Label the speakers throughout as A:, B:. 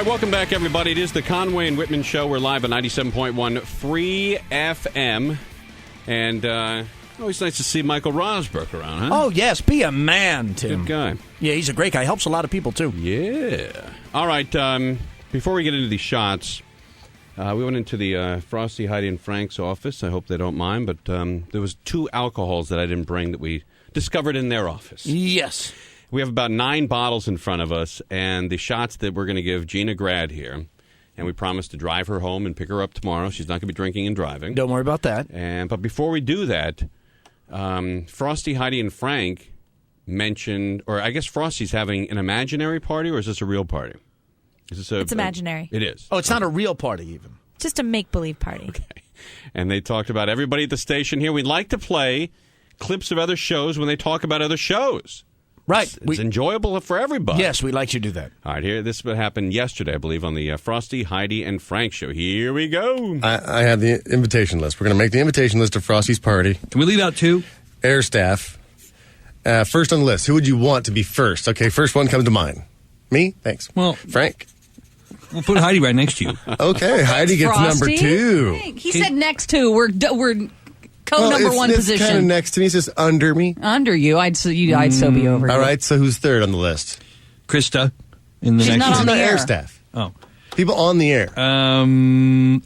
A: right, welcome back, everybody. It is the Conway and Whitman Show. We're live at 97.1 Free FM. And always nice to see Michael Rosberg around, huh?
B: Oh, yes. Be a man, Tim.
A: Good guy.
B: Yeah, he's a great guy. Helps a lot of people, too.
A: Yeah. All right, before we get into these shots, we went into the Frosty, Heidi, and Frank's office. I hope they don't mind, but there was 2 alcohols that I didn't bring that we discovered in their office.
B: Yes.
A: We have about 9 bottles in front of us, and the shots that we're going to give Gina Grad here, and we promised to drive her home and pick her up tomorrow. She's not going to be drinking and driving.
B: Don't worry about that.
A: But before we do that, Frosty, Heidi, and Frank mentioned, or I guess Frosty's having an imaginary party, or is this a real party? Is this
C: It's imaginary.
A: It is.
B: Oh, it's not a real party, even.
C: Just a make-believe party.
A: Okay. And they talked about everybody at the station here. We'd like to play clips of other shows when they talk about other shows.
B: Right.
A: It's enjoyable for everybody.
B: Yes, we'd like you to do that.
A: All right, here. This happened yesterday, I believe, on the Frosty, Heidi, and Frank show. Here we go.
D: I had the invitation list. We're going to make the invitation list of Frosty's party.
E: Can we leave out 2?
D: Air staff. First on the list. Who would you want to be first? Okay, first one comes to mind. Me? Thanks.
E: Well,
D: Frank?
E: We'll put Heidi right next to you.
D: Okay, Heidi gets number 2.
F: He said next to. We're number one
D: it's
F: position.
D: kind of next to me. It's just under me.
F: Under you. I'd still be over
D: All
F: you.
D: right, so who's third on the list?
E: Krista in the
F: She's
E: next
F: not
E: one.
F: on the air.
D: Air staff.
E: Oh.
D: People on the air.
E: Tom.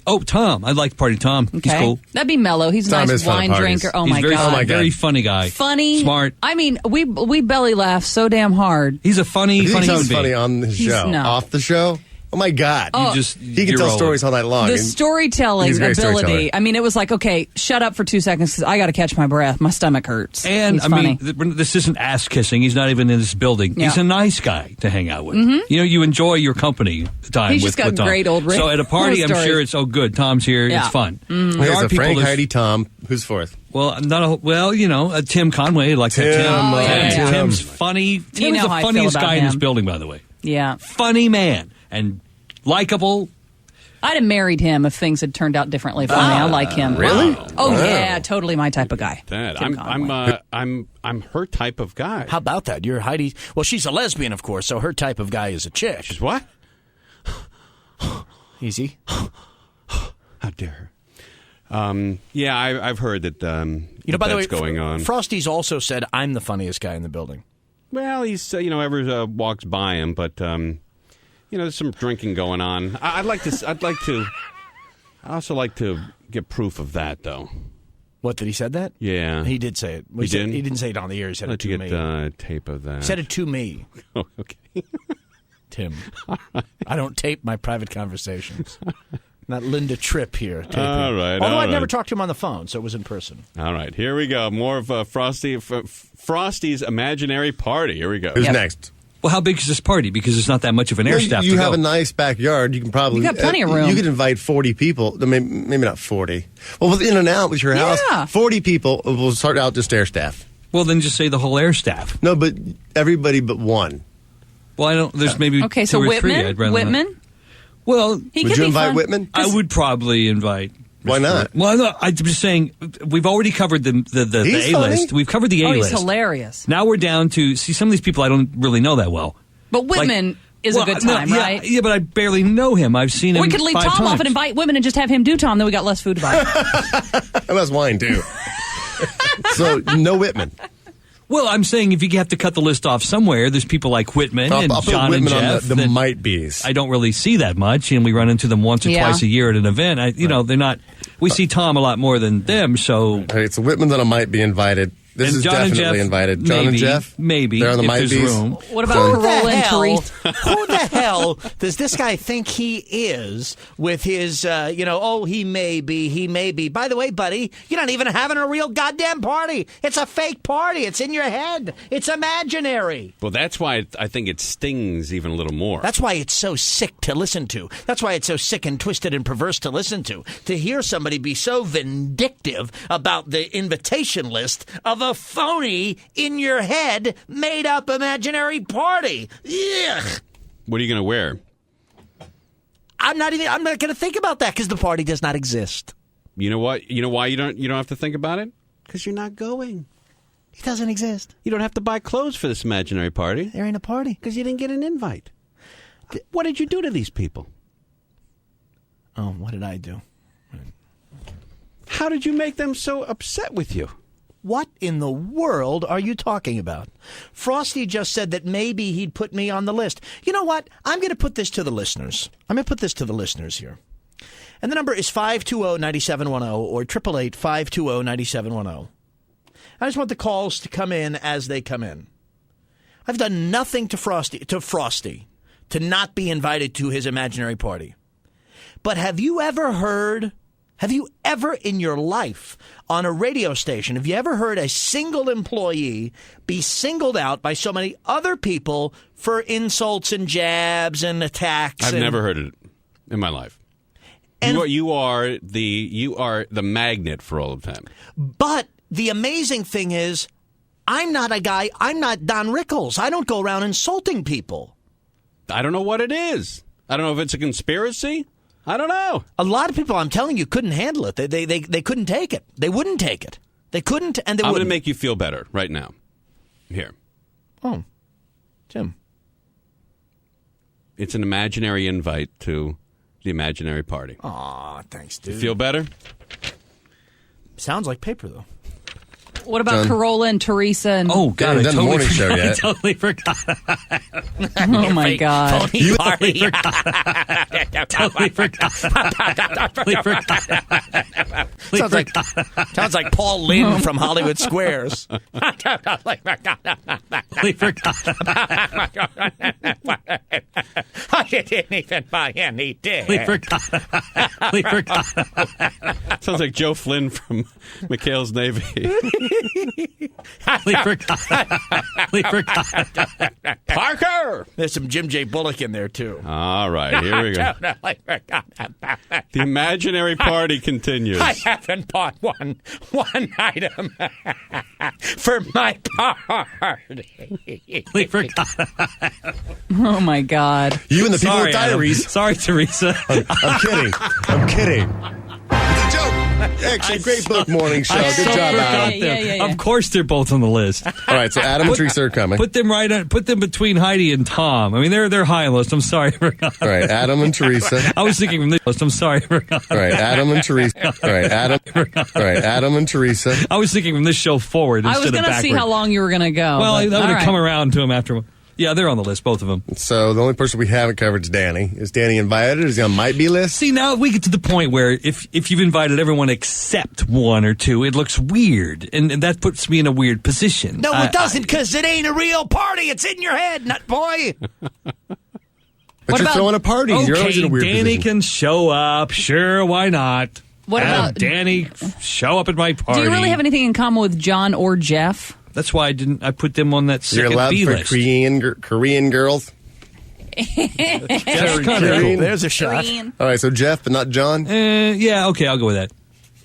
E: I'd like to party Tom.
F: Okay.
E: He's cool.
F: That'd be mellow. He's a
D: Tom
F: nice
D: is fun at
F: wine
D: parties.
F: drinker. Oh,
E: He's
F: my
E: very,
F: God.
D: Oh, my God.
E: very funny guy.
F: Funny.
E: Smart.
F: I mean, we belly laugh so damn hard.
E: He's a funny
D: He
E: human
D: sounds
E: being.
D: funny on the show.
F: no.
D: Off the show? Oh, my God. He can
E: you're
D: tell
E: rolling.
D: stories all night long.
F: The
D: And
F: storytelling
D: he's a great
F: ability.
D: storyteller.
F: I mean, it was like, okay, shut up for 2 seconds because I got to catch my breath. My stomach hurts.
E: And,
F: He's
E: I
F: funny.
E: mean, this isn't ass-kissing. He's not even in this building.
F: Yeah.
E: He's a nice guy to hang out with. Mm-hmm. You know, you enjoy your company time
F: He's
E: with
F: just got
E: with Tom.
F: great old
E: So at a party, I'm
F: stories.
E: sure it's, good, Tom's here.
F: Yeah.
E: It's fun.
F: Mm-hmm.
E: There
D: Okay,
E: are
D: so
E: people
D: Frank,
E: that's-
D: Heidi, Tom. Who's fourth?
E: Well, Tim Conway. Like
D: Tim,
E: that. Tim.
D: oh,
F: yeah.
E: Tim's funny. Tim is
F: know
E: the
F: how I feel
E: funniest
F: about
E: guy in this
F: him.
E: building, by the way.
F: Yeah.
E: Funny man and likable.
F: I'd have married him if things had turned out differently for me. I like him.
D: Really?
F: Oh,
D: Wow.
F: yeah. Totally my type of guy.
A: That
F: Tim Conway.
A: I'm her type of guy.
B: How about that? You're Heidi. Well, she's a lesbian, of course, so her type of guy is a chick.
A: She's what?
B: Easy.
A: How dare her? Yeah, I've heard that.
B: By the way,
A: that's going on.
B: Frosty's also said, I'm the funniest guy in the building.
A: Well, he's ever walks by him, but there's some drinking going on. I'd also like to get proof of that, though.
B: What, did he said that?
A: Yeah,
B: He did say it.
A: He did?
B: He didn't say it on the air. He said
A: I'd
B: it
A: like
B: to
A: to
B: me.
A: get tape of that.
B: He said it to me,
A: Oh, okay.
B: Tim. I don't tape my private conversations. Not Linda Tripp here. Taping.
A: All right,
B: Although
A: all
B: I've never
A: right.
B: talked to him on the phone, so it was in person.
A: All right, here we go. More of Frosty's imaginary party. Here we go.
D: Who's next?
E: Well, how big is this party? Because there's not that much of an air staff
D: You
E: to
D: have
E: go.
D: a nice backyard. You can probably...
F: You got plenty of room.
D: You could invite 40 people. Maybe not 40. Well, with in and out with your house,
F: Yeah.
D: 40 people will start out just air staff.
E: Well, then just say the whole air staff.
D: No, but everybody but one.
E: Well, I don't. There's maybe
F: Okay,
E: two
F: so
E: or three.
F: Whitman?
E: I'd rather not.
F: Whitman?
E: Well,
F: He
D: Would
F: could
D: you
F: be
D: invite
F: fun.
D: Whitman?
E: I would probably invite.
D: Why not?
E: Well, no, I'm just saying we've already covered the
D: He's
E: A list.
D: funny.
E: We've covered the A
F: Oh, he's
E: list.
F: hilarious.
E: Now we're down to see some of these people I don't really know that well.
F: But Whitman is a good time,
E: yeah,
F: right?
E: Yeah, but I barely know him. I've seen him.
F: We could leave
E: 5
F: Tom
E: times.
F: off and invite Whitman and just have him do Tom, then we got less food to buy.
D: And that's wine, too. So, no Whitman.
E: Well, I'm saying if you have to cut the list off somewhere, there's people like Whitman and
D: I'll put
E: John
D: Whitman
E: and
D: on
E: Jeff.
D: the
E: that
D: might-be's.
E: I don't really see that much, and we run into them once or
F: Yeah.
E: twice a year at an event. They're not. We see Tom a lot more than them, so.
D: All right, so Whitman that I might be invited. This
E: And
D: is
E: John and
D: definitely
E: Jeff,
D: invited. John and
E: maybe,
D: Jeff?
E: maybe,
D: They're on the
E: if
D: might
E: there's
D: be's.
E: room.
F: What about Carol and Teresa?
B: Who the hell does this guy think he is with his, he may be. By the way, buddy, you're not even having a real goddamn party. It's a fake party. It's in your head. It's imaginary.
A: Well, that's why I think it stings even a little more.
B: That's why it's so sick to listen to. That's why it's so sick and twisted and perverse to listen to. To hear somebody be so vindictive about the invitation list of a phony in your head made up imaginary party. Ugh.
A: What are you going to wear?
B: I'm not going to think about that because the party does not exist.
A: You know what? You know why you don't have to think about it? Because you're not going.
B: It doesn't exist.
A: You don't have to buy clothes for this imaginary party
B: There ain't a party.
A: because you didn't get an invite. What did you do to these people?
B: Oh, what did I do?
A: How did you make them so upset with you?
B: What in the world are you talking about? Frosty just said that maybe he'd put me on the list. You know what? I'm going to put this to the listeners. Here. And the number is 520-9710 or 888-520-9710. I just want the calls to come in as they come in. I've done nothing to Frosty to not be invited to his imaginary party. But have you ever in your life on a radio station, have you ever heard a single employee be singled out by so many other people for insults and jabs and attacks?
A: I've never heard it in my life.
B: And
A: you are the magnet for all of them.
B: But the amazing thing is, I'm not Don Rickles. I don't go around insulting people.
A: I don't know what it is. I don't know if it's a conspiracy. I don't know.
B: A lot of people, I'm telling you, couldn't handle it. They couldn't take it. They wouldn't take it. They couldn't, and they
A: I'm
B: wouldn't.
A: going to make you feel better right now. Here.
B: Oh, Tim.
A: It's an imaginary invite to the imaginary party.
B: Aw, thanks, dude.
A: You feel better?
B: Sounds like paper, though.
F: What about Carolla and Teresa? And
E: Oh, God, I
D: done the
E: totally
D: morning show
E: forgot.
D: yet.
E: I totally forgot.
F: oh my God!
B: Phony party.
E: Totally forgot.
B: Sounds like Paul Lynde from Hollywood Squares.
E: Totally forgot.
B: I didn't even buy any dick.
E: Totally forgot.
A: Sounds like Joe Flynn from McHale's Navy.
E: Totally forgot.
A: Parker!
B: There's some Jim J. Bullock in there, too.
A: All right, here we go. The imaginary party continues.
B: I haven't bought one item for my party.
E: Totally forgot.
F: Oh my God!
D: You and the people
E: Sorry,
D: with diaries.
E: Adam. Sorry, Teresa.
D: I'm kidding. It's a joke. Actually, great book morning show. Good job, Adam.
F: Yeah.
E: Of course, they're both on the list.
D: All right, so Adam and Teresa are coming.
E: Put them between Heidi and Tom. I mean, they're high on the list. I'm sorry.
D: All right, Adam and Teresa.
E: I was thinking from this list. I'm sorry.
D: All right, Adam and Teresa. All right, Adam and Teresa.
E: I was thinking from this show forward
F: I
E: instead
F: was
E: of
F: going to see
E: backward.
F: how long you were going to go.
E: Well,
F: but,
E: that would
F: all
E: have
F: right.
E: come around to him after. Yeah, they're on the list, both of them.
D: So the only person we haven't covered is Danny. Is Danny invited? Is he on might be list?
E: See, now we get to the point where if you've invited everyone except one or two, it looks weird, and that puts me in a weird position.
B: No, it doesn't, because it ain't a real party. It's in your head, nut boy.
D: But
F: What
D: you're
F: about-
D: throwing a party. You're always in a
E: Okay,
D: weird
E: Danny
D: position.
E: can show up. Sure, why not?
F: What
E: Have
F: about-
E: Danny show up at my party?
F: Do you really have anything in common with John or Jeff?
E: That's why I put them on that
D: You're
E: second
D: allowed
E: B
D: for
E: list.
D: Korean girls.
E: That's kind of cool.
B: There's a shot.
D: All right, so Jeff, but not John.
E: Yeah, okay, I'll go with that.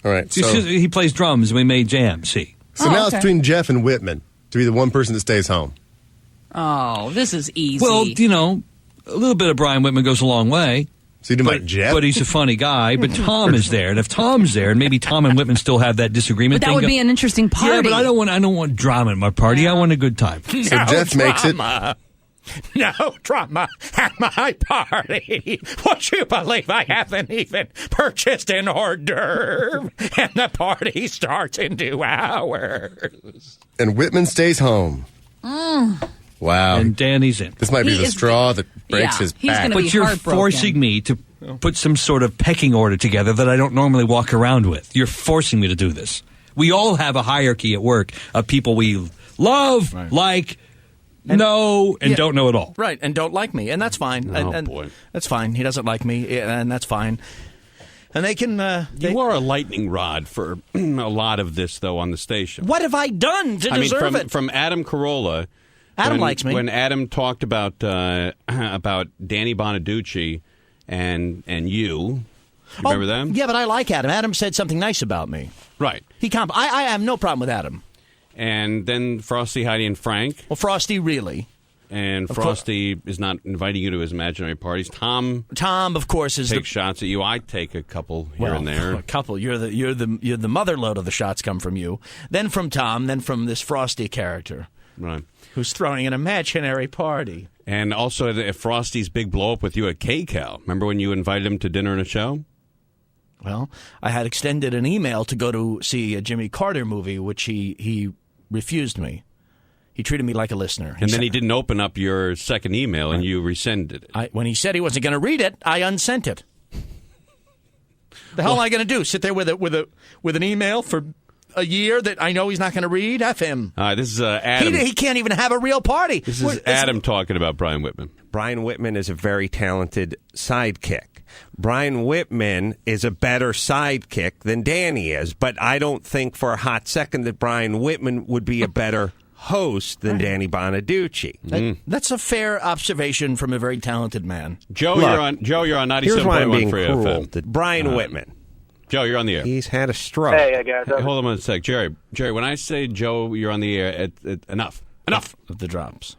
D: All right, so
E: He plays drums and we made jam, see.
D: now it's
F: okay.
D: between Jeff and Whitman to be the one person that stays home.
F: Oh, this is easy.
E: Well, a little bit of Brian Whitman goes a long way.
D: So you do like Jeff?
E: But he's a funny guy. But Tom is there, and if Tom's there, and maybe Tom and Whitman still have that disagreement.
F: but that would be an interesting party.
E: Yeah, but I don't want drama at my party. I want a good time.
D: So Jeff makes it.
B: No drama at my party. Would you believe I haven't even purchased an hors d'oeuvre, and the party starts in 2 hours.
D: And Whitman stays home. Wow.
E: And Danny's in.
D: This might be
F: He
D: the
F: is-
D: straw that breaks his
F: he's
D: back.
F: gonna be
E: But you're
F: heartbroken.
E: forcing me to put some sort of pecking order together that I don't normally walk around with. You're forcing me to do this. We all have a hierarchy at work of people we love, like, know, and don't know at all.
B: Right, and don't like me, and that's fine.
A: Oh,
B: and
A: boy.
B: That's fine. He doesn't like me, and that's fine. And they can...
A: You are a lightning rod for a lot of this, though, on the station.
B: What have I done to deserve it?
A: From Adam Carolla.
B: Adam
A: when,
B: likes me.
A: When Adam talked about Danny Bonaducci and you remember them?
B: Yeah, but I like Adam. Adam said something nice about me.
A: Right.
B: I have no problem with Adam.
A: And then Frosty, Heidi, and Frank.
B: Well, Frosty, really.
A: And Frosty is not inviting you to his imaginary parties. Tom
B: Tom, of course, is
A: takes shots at you. I take a couple here and there.
B: A couple. You're the mother load of the shots come from you. Then from Tom. Then from this Frosty character.
A: Right.
B: Who's throwing an imaginary party.
A: And also at Frosty's big blow-up with you at KCAL. Remember when you invited him to dinner and a show?
B: Well, I had extended an email to go to see a Jimmy Carter movie, which he refused me. He treated me like a listener.
A: And then he didn't open up your second email, and you rescinded it.
B: When he said he wasn't going to read it, I unsent it. The hell am I going to do? Sit there with an email for a year that I know he's not going to read? F him.
A: All right, this is Adam.
B: He can't even have a real party.
A: This is Adam talking about Brian Whitman.
C: Brian Whitman is a very talented sidekick. Brian Whitman is a better sidekick than Danny is, but I don't think for a hot second that Brian Whitman would be a better host than Danny Bonaducci.
B: That's a fair observation from a very talented man.
A: Joe, you're on 97.1
C: Here's why I'm being
A: Free
C: cruel
A: FM.
C: to Brian Whitman.
A: Joe, you're on the air.
C: He's had a stroke.
G: Hey, guys.
A: Hold on a sec. Jerry, when I say Joe, you're on the air, enough
B: of the drops.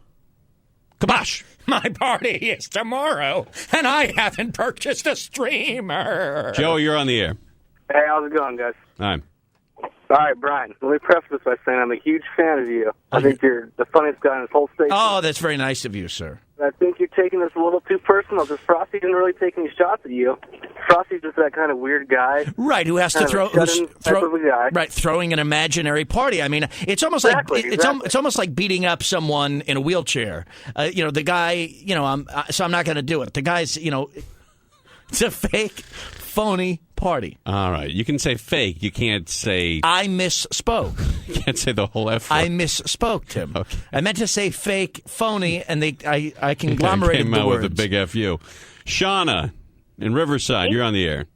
A: Kabosh!
B: My party is tomorrow, and I haven't purchased a streamer.
A: Joe, you're on the air.
G: Hey, how's it going, guys?
A: All right.
G: All right, Brian, let me preface this by saying I'm a huge fan of you. I think you're the funniest guy in this whole station.
B: Oh, that's very nice of you, sir.
G: I think you're taking this a little too personal, because Frosty didn't really take any shots at you. Frosty's just that kind of weird guy.
B: Right, who has to throw... throwing an imaginary party. I mean, it's almost
G: Exactly.
B: It's almost like beating up someone in a wheelchair. The guy, so I'm not going to do it. The guy's, it's a fake, phony party.
A: All right. You can say fake. You can't say...
B: I misspoke.
A: You can't say the whole F word.
B: I misspoke, Tim.
A: Okay.
B: I meant to say fake, phony, and I conglomerated
A: came
B: the
A: out
B: words.
A: with a big F-U. Shauna in Riverside, you're on the air.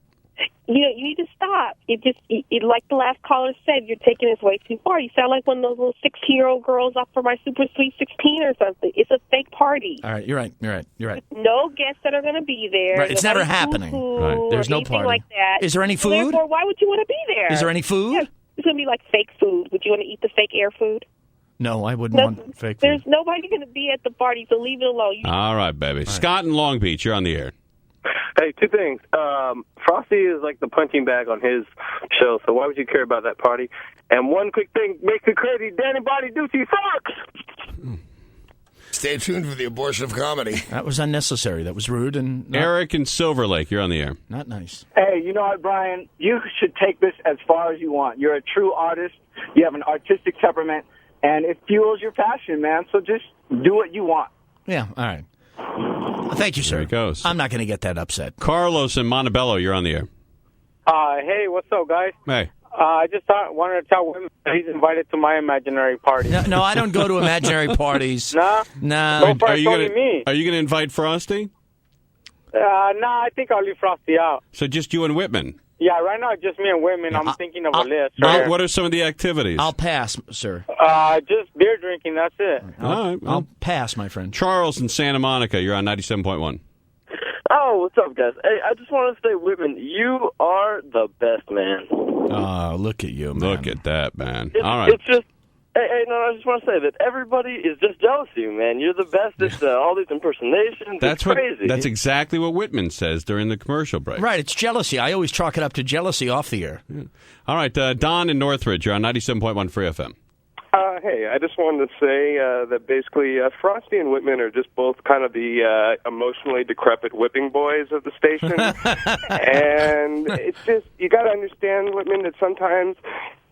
H: You need to stop. Like the last caller said, you're taking this way too far. You sound like one of those little 16-year-old girls up for my Super Sweet 16 or something. It's a fake party.
B: All right, you're right.
H: No guests that are going to be there.
B: Right, it's never happening.
A: Right.
B: There's no
H: anything
B: party.
H: like that.
B: Is there any
H: So
B: food?
H: therefore, why would you want to be there?
B: Is there any food?
H: Yeah, it's going to be like fake food. Would you want to eat the fake air food?
B: No, I wouldn't want fake food.
H: There's nobody going to be at the party, so leave it alone.
A: All right, baby. All Scott in Long Beach, you're on the air.
G: Hey, two things. Frosty is like the punching bag on his show, so why would you care about that party? And one quick thing, make it crazy, Danny Bonaducci sucks!
I: Stay tuned for the abortion of comedy.
B: That was unnecessary. That was rude and
A: Eric in Silver Lake, you're on the air.
B: not nice.
J: Hey, you know what, Brian? You should take this as far as you want. You're a true artist. You have an artistic temperament, and it fuels your passion, man. So just do what you want.
B: Yeah, all right. Thank you, sir.
A: There it goes.
B: I'm not going to get that upset.
A: Carlos in Montebello, you're on the air.
G: Hey, what's up, guys?
A: Hey.
G: I just wanted to tell Whitman that he's invited to my imaginary party.
B: No, I don't go to imaginary parties.
G: Nah?
B: No.
A: Are you going to invite Frosty?
G: Nah, I think I'll leave Frosty out.
A: So just you and Whitman?
G: Yeah, right now, just me and Whitman. I'm thinking of a list.
A: What are some of the activities?
B: I'll pass, sir.
G: Just beer drinking, that's it.
A: All right.
B: I'll pass, my friend.
A: Charles in Santa Monica, you're on 97.1.
K: Oh, what's up, guys? Hey, I just want to say, Whitman, you are the best, man.
B: Oh, look at you, man.
A: Look at that, man. All right.
K: It's just, I just want to say that everybody is just jealous of you, man. You're the best at all these impersonations. It's crazy.
A: That's exactly what Whitman says during the commercial break.
B: Right, it's jealousy. I always chalk it up to jealousy off the air.
A: Yeah. All right, Don in Northridge, you're on 97.1 Free FM.
L: Hey, I just wanted to say that basically Frosty and Whitman are just both kind of the emotionally decrepit whipping boys of the station. And it's just, you got to understand, Whitman, that sometimes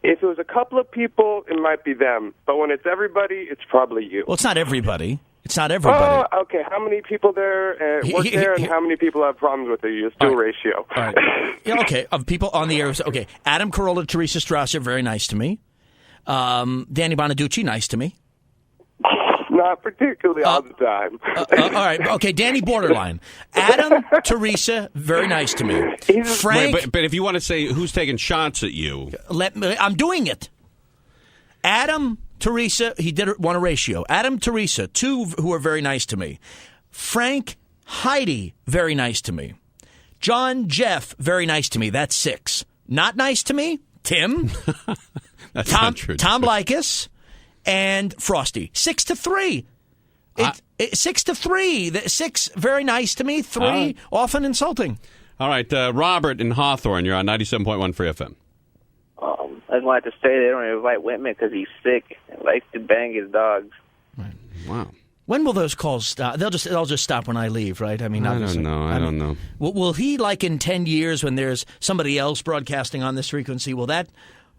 L: if it was a couple of people, it might be them. But when it's everybody, it's probably you.
B: Well, it's not everybody. It's not everybody.
L: Oh, okay. How many people there work there, and how many people have problems with it? Just do a ratio.
B: All right. Yeah, okay, of people on the air. Okay, Adam Carolla, Teresa Strasser, very nice to me. Danny Bonaducci, nice to me.
L: Not particularly all the time.
B: All right, okay, Danny, borderline. Adam, Teresa, very nice to me. Frank,
A: Wait, but if you want to say who's taking shots at you,
B: I'm doing it. Adam, Teresa, he did want a ratio. Adam, Teresa, two who are very nice to me. Frank, Heidi, very nice to me. John, Jeff, very nice to me. That's 6. Not nice to me, Tim.
A: That's not true.
B: Tom Likas and Frosty. 6-3. 6-3. 6 very nice to me. 3 often insulting.
A: All right, Robert in Hawthorne, you're on 97.1 Free FM.
K: I just wanted to say they don't invite Whitman because he's sick and likes to bang his dogs.
A: Wow.
B: When will those calls stop? They'll just stop when I leave, right? I mean,
A: I
B: obviously.
A: don't know.
B: Will he, like in 10 years when there's somebody else broadcasting on this frequency, will that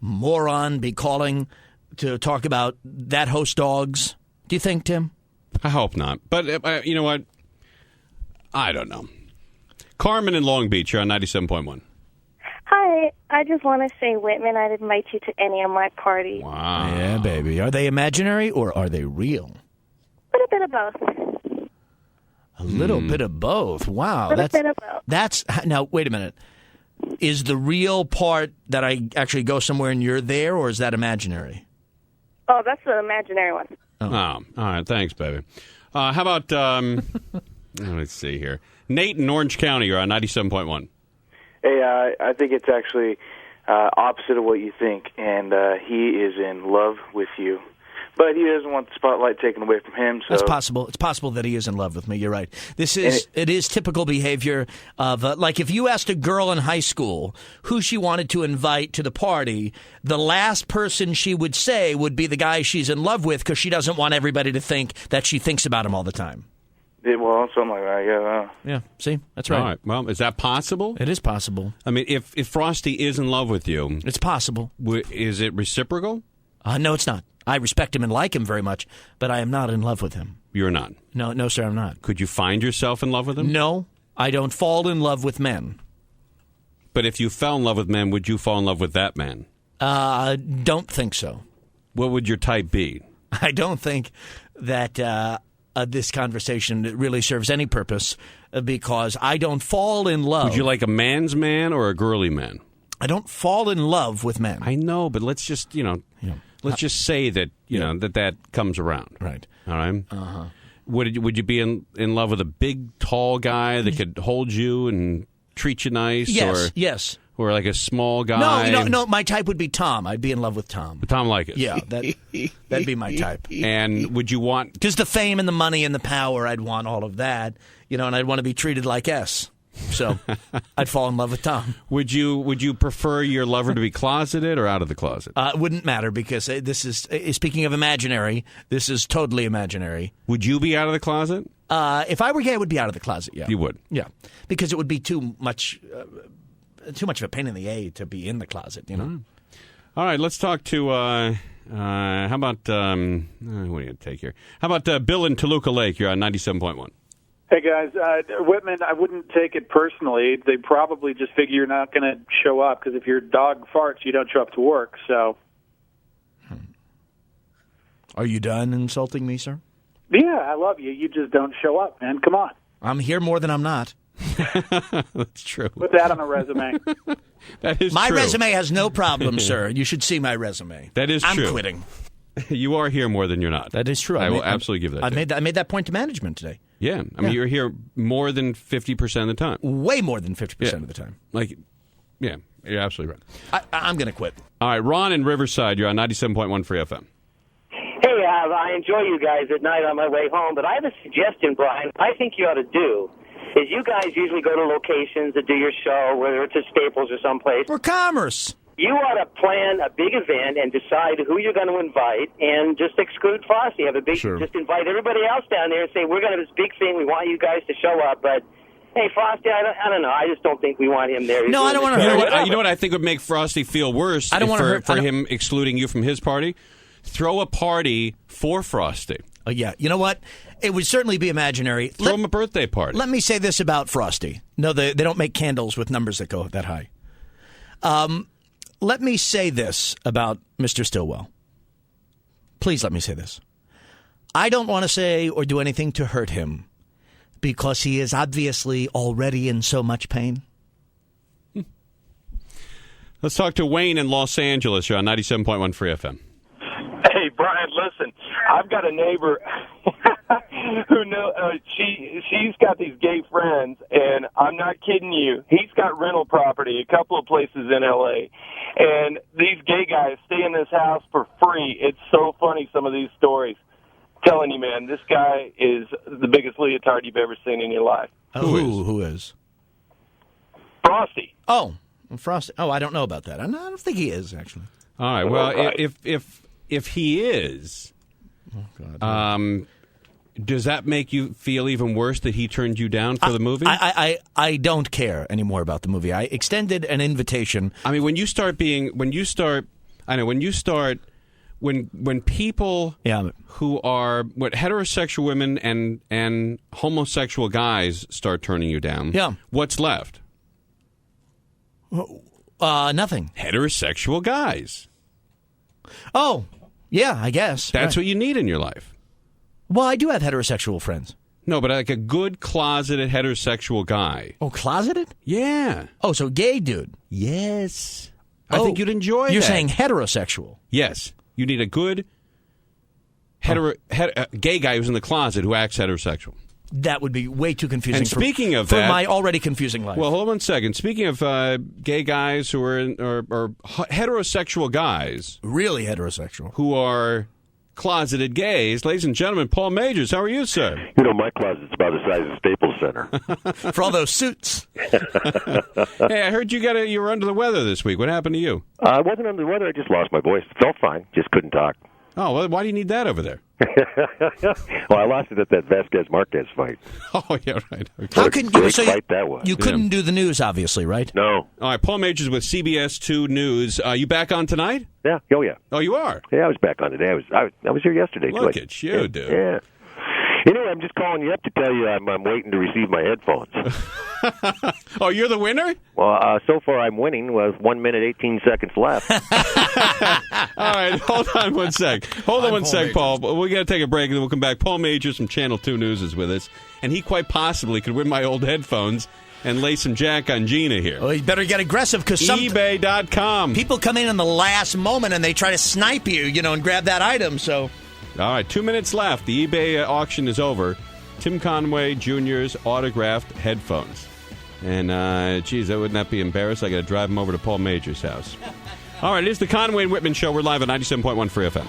B: moron be calling to talk about that host dogs? Do you think, Tim?
A: I hope not. But you know what? I don't know. Carmen in Long Beach, you're on 97.1.
H: Hi, I just want to say, Whitman, I'd invite you to any of my parties.
A: Wow.
B: Yeah, baby. Are they imaginary or are they real?
H: A little bit of both.
B: A little bit of both. Wow.
H: A little bit of both.
B: That's now. Wait a minute. Is the real part that I actually go somewhere and you're there, or is that imaginary?
H: Oh, that's the imaginary one.
A: Oh, all right. Thanks, baby. How about let's see here. Nate in Orange County, you're on 97.1.
M: Hey, I think it's actually opposite of what you think, and he is in love with you. But he doesn't want the spotlight taken away from him. So
B: That's possible. It's possible that he is in love with me. You're right. It is typical behavior of like if you asked a girl in high school who she wanted to invite to the party, the last person she would say would be the guy she's in love with because she doesn't want everybody to think that she thinks about him all the time.
M: Well, something like that. Yeah.
B: Yeah. See, that's right.
A: All right. Well, is that possible?
B: It is possible.
A: I mean, if Frosty is in love with you,
B: it's possible.
A: Is it reciprocal?
B: No, it's not. I respect him and like him very much, but I am not in love with him.
A: You're not?
B: No, sir, I'm not.
A: Could you find yourself in love with him?
B: No, I don't fall in love with men.
A: But if you fell in love with men, would you fall in love with that man?
B: Don't think so.
A: What would your type be?
B: I don't think that this conversation really serves any purpose because I don't fall in love.
A: Would you like a man's man or a girly man?
B: I don't fall in love with men.
A: I know, but let's just, let's just say that, that comes around.
B: Right.
A: All right? Uh-huh. Would you be in love with a big, tall guy that could hold you and treat you nice?
B: Yes.
A: Or like a small guy?
B: No, my type would be Tom. I'd be in love with Tom.
A: Tom Leykis.
B: Yeah, that'd be my type.
A: And would you want...
B: Because the fame and the money and the power, I'd want all of that, and I'd want to be treated like S. So I'd fall in love with Tom.
A: Would you prefer your lover to be closeted or out of the closet?
B: It wouldn't matter because this is, speaking of imaginary, this is totally imaginary.
A: Would you be out of the closet?
B: If I were gay, I would be out of the closet, yeah.
A: You would?
B: Yeah, because it would be too much of a pain in the A to be in the closet,
A: All right, let's talk to, how about, what do you take here? How about Bill in Toluca Lake? You're on 97.1.
N: Hey, guys. Whitman, I wouldn't take it personally. They probably just figure you're not going to show up because if your dog farts, you don't show up to work. So,
B: Are you done insulting me, sir?
N: Yeah, I love you. You just don't show up, man. Come on.
B: I'm here more than I'm not.
A: That's true.
N: Put that on a resume.
A: That is
B: my
A: true.
B: resume has no problem, sir. You should see my resume.
A: That is true.
B: I'm quitting.
A: You are here more than you're not.
B: That is true.
A: I will absolutely give that.
B: I made that point to management today.
A: Yeah, I mean you're here more than 50% of the time.
B: Way more than 50% of the time.
A: Yeah, you're absolutely right.
B: I'm going to quit.
A: All right, Ron in Riverside, you're on 97.1 Free FM.
O: Hey, I enjoy you guys at night on my way home, but I have a suggestion, Brian. I think you ought to do is you guys usually go to locations to do your show, whether it's at Staples or someplace.
B: For commerce.
O: You ought to plan a big event and decide who you're going to invite and just exclude Frosty. Just invite everybody else down there and say, we're going to have this big thing. We want you guys to show up. But, hey, Frosty, I don't know. I just don't think we want him there.
B: No, I don't want to hurt.
A: You know what I think would make Frosty feel worse for him excluding you from his party? Throw a party for Frosty.
B: Yeah. You know what? It would certainly be imaginary.
A: Throw him a birthday party.
B: Let me say this about Frosty. No, they don't make candles with numbers that go that high. Let me say this about Mr. Stillwell. Please let me say this. I don't want to say or do anything to hurt him because he is obviously already in so much pain.
A: Let's talk to Wayne in Los Angeles. You're on 97.1 Free FM.
P: Hey, Brian, listen. I've got a neighbor who she's got these gay friends, and I'm not kidding you. He's got rental property, a couple of places in L.A., and these gay guys stay in this house for free. It's so funny, some of these stories. I'm telling you, man, this guy is the biggest leotard you've ever seen in your life.
B: Who is?
P: Frosty.
B: Oh, Frosty. Oh, I don't know about that. I don't think he is, actually.
A: All right. Well, if he is, Does that make you feel even worse that he turned you down for the movie?
B: I don't care anymore about the movie. I extended an invitation.
A: I mean, when people who are heterosexual women and homosexual guys start turning you down, what's left?
B: Nothing.
A: Heterosexual guys.
B: Oh, yeah, I guess.
A: That's what you need in your life.
B: Well, I do have heterosexual friends.
A: No, but like a good closeted heterosexual guy.
B: Oh, closeted?
A: Yeah.
B: Oh, so gay dude.
A: Yes. I think you'd enjoy
B: You're
A: that.
B: saying heterosexual.
A: Yes. You need a good gay guy who's in the closet who acts heterosexual.
B: That would be way too confusing
A: And speaking of
B: for
A: that,
B: my already confusing life.
A: Well, hold on one second. Speaking of gay guys who are or heterosexual guys.
B: Really heterosexual.
A: Who are closeted gays. Ladies and gentlemen, Paul Majors, how are you, sir?
Q: You know, my closet's about the size of Staples Center.
B: For all those suits.
A: Hey, I heard you were under the weather this week. What happened to you?
Q: I wasn't under the weather. I just lost my voice. Felt fine. Just couldn't talk.
A: Oh, well, why do you need that over there?
Q: Well, I lost it at that Vasquez-Marquez fight.
A: Oh, yeah, right. Okay.
B: How can you?
Q: Great
B: So
Q: fight that was.
B: You couldn't do the news, obviously, right?
Q: No.
A: All right, Paul Majors with CBS 2 News. You back on tonight?
Q: Yeah. Oh, yeah.
A: Oh, you are?
Q: Yeah, I was back on today. I was here yesterday.
A: Look
Q: too.
A: at you, dude.
Q: Yeah. Anyway, I'm just calling you up to tell you I'm waiting to receive my headphones.
A: Oh, you're the winner?
Q: Well, so far I'm winning with 1 minute 18 seconds left.
A: All right, hold on one sec. Hold on one sec, Paul. We're going to take a break, and then we'll come back. Paul Majors from Channel 2 News is with us, and he quite possibly could win my old headphones and lay some jack on Gina here.
B: Well, you better get aggressive because
A: eBay.com.
B: People come in the last moment and they try to snipe you, and grab that item, so...
A: All right, 2 minutes left. The eBay auction is over. Tim Conway Jr.'s autographed headphones. And, geez, wouldn't that be embarrassing? I got to drive him over to Paul Major's house. All right, it is the Conway and Whitman Show. We're live at 97.1 Free FM.